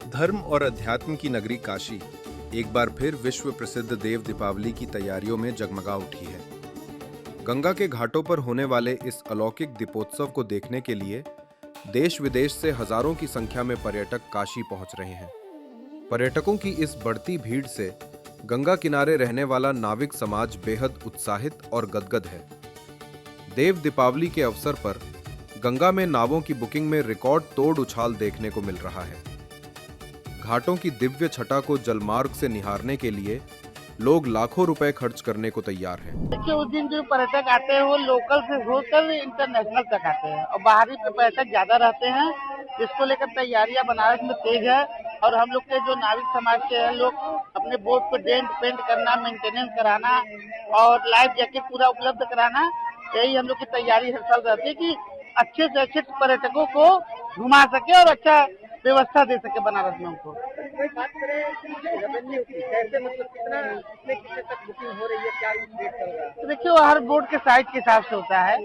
धर्म और अध्यात्म की नगरी काशी एक बार फिर विश्व प्रसिद्ध देव दीपावली की तैयारियों में जगमगा उठी है। गंगा के घाटों पर होने वाले इस अलौकिक दीपोत्सव को देखने के लिए देश विदेश से हजारों की संख्या में पर्यटक काशी पहुंच रहे हैं। पर्यटकों की इस बढ़ती भीड़ से गंगा किनारे रहने वाला नाविक समाज बेहद उत्साहित और गदगद है। देव दीपावली के अवसर पर गंगा में नावों की बुकिंग में रिकॉर्ड तोड़ उछाल देखने को मिल रहा है। घाटों की दिव्य छटा को जलमार्ग से निहारने के लिए लोग लाखों रुपए खर्च करने को तैयार हैं। देखिए, उस दिन जो पर्यटक आते हैं वो लोकल से होकर इंटरनेशनल तक आते हैं और बाहरी पर्यटक ज्यादा रहते हैं। इसको लेकर तैयारियां बनारस में तेज है और हम लोग के जो नाविक समाज के हैं लोग अपने बोट को डेंट पेंट करना, मेंटेनेंस कराना और लाइफ जैकेट पूरा उपलब्ध कराना, यही हम लोग की तैयारी हर साल रहती है कि अच्छे से अच्छे पर्यटकों को घुमा सके और अच्छा व्यवस्था दे सके बनारस में उनको। बात करें रेवेन्यू की, कैसे मतलब कितने तक बुकिंग हो रही है, क्या रेट चल रहा है? तो देखिए, वो हर बोट के साइज के हिसाब से होता है।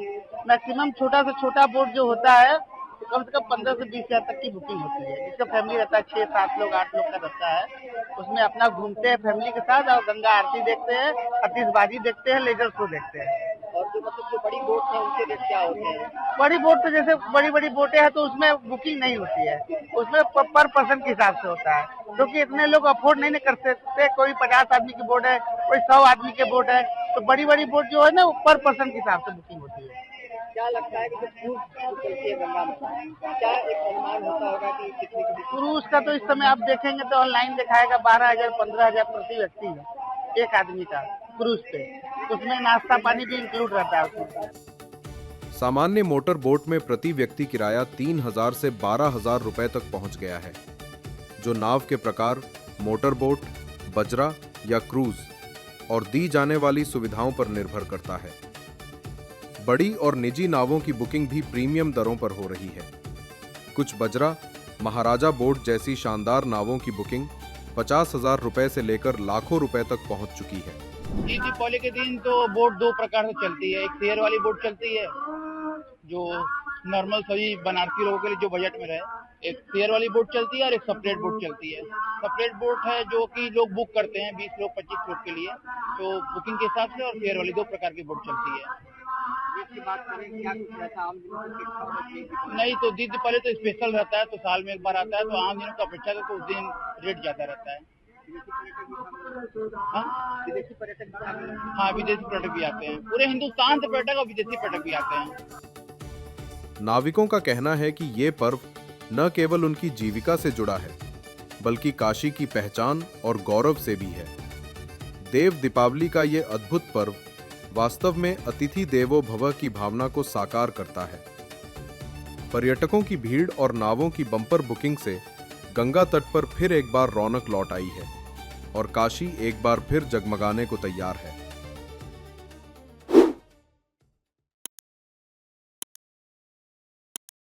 मैक्सिमम छोटा से छोटा बोट जो होता है तो कम से कम 15 से 20 हजार तक की बुकिंग होती है। जिसका फैमिली रहता है 6-7 लोग 8 लोग का रहता है, उसमें अपना घूमते हैं फैमिली के साथ और गंगा आरती देखते हैं, आतिशबाजी देखते हैं, लेजर शो देखते हैं। और जो मतलब जो बड़ी बोट है उनके रेट क्या होते हैं? बड़ी बोट तो जैसे बड़ी बड़ी बोटें हैं तो उसमें बुकिंग नहीं होती है, उसमें पर पर्सन के हिसाब से होता है, क्योंकि इतने लोग अफोर्ड नहीं कर सकते। कोई 50 आदमी की बोट है, कोई 100 आदमी की बोट है, तो बड़ी बड़ी बोट जो है ना वो पर पर्सन के हिसाब से बुकिंग होती है। क्या लगता है कि जो क्रूज चलती है गंगा में, क्या एक अनुमान होता होगा कि कितनी की क्रूज का तो इस समय आप देखेंगे तो ऑनलाइन दिखाएगा 12,000 15,000 प्रति व्यक्ति है एक आदमी का क्रूज पे। उसमें नाश्ता पानी भी इंक्लूड रहता है उसमें। सामान्य मोटर बोट में प्रति व्यक्ति किराया 3,000 से 12,000 रुपए तक पहुंच गया है, जो नाव के प्रकार, मोटर बोट, बजरा या क्रूज और दी जाने वाली सुविधाओं पर निर्भर करता है। बड़ी और निजी नावों की बुकिंग भी प्रीमियम दरों पर हो रही है। कुछ बजरा, महाराजा बोट जैसी शानदार नावों की बुकिंग 50,000 रुपए से लेकर लाखों रुपए तक पहुंच चुकी है। जी, दीपावली के दिन तो बोट दो प्रकार से चलती है। एक फेयर वाली बोट चलती है जो नॉर्मल सभी बनारसी लोगों के लिए जो बजट में रहे, एक फेयर वाली बोट चलती है और एक सेपरेट बोट चलती है। सेपरेट बोट है जो कि लोग बुक करते हैं 20 लोग 25 लोग के लिए, तो बुकिंग के हिसाब से, और फेयर वाली दो प्रकार की बोट चलती है। रेट की बात करें, क्या कुछ रहता है आम दिनों की अपेक्षा? नहीं तो दीपावली तो स्पेशल रहता है, तो साल में एक बार आता है, तो आम दिनों की अपेक्षा तो उस दिन रेट ज्यादा रहता है। विदेशी पर्यटक भी शामिल हैं? हाँ, विदेशी पर्यटक भी आते हैं, पूरे हिंदुस्तान से पर्यटक और विदेशी पर्यटक भी आते हैं। नाविकों का कहना है कि ये पर्व न केवल उनकी जीविका से जुड़ा है, बल्कि काशी की पहचान और गौरव से भी है। देव दीपावली का ये अद्भुत पर्व वास्तव में अतिथि देवो भव की भावना को साकार करता है। पर्यटकों की भीड़ और नावों की बम्पर बुकिंग से गंगा तट पर फिर एक बार रौनक लौट आई है और काशी एक बार फिर जगमगाने को तैयार है।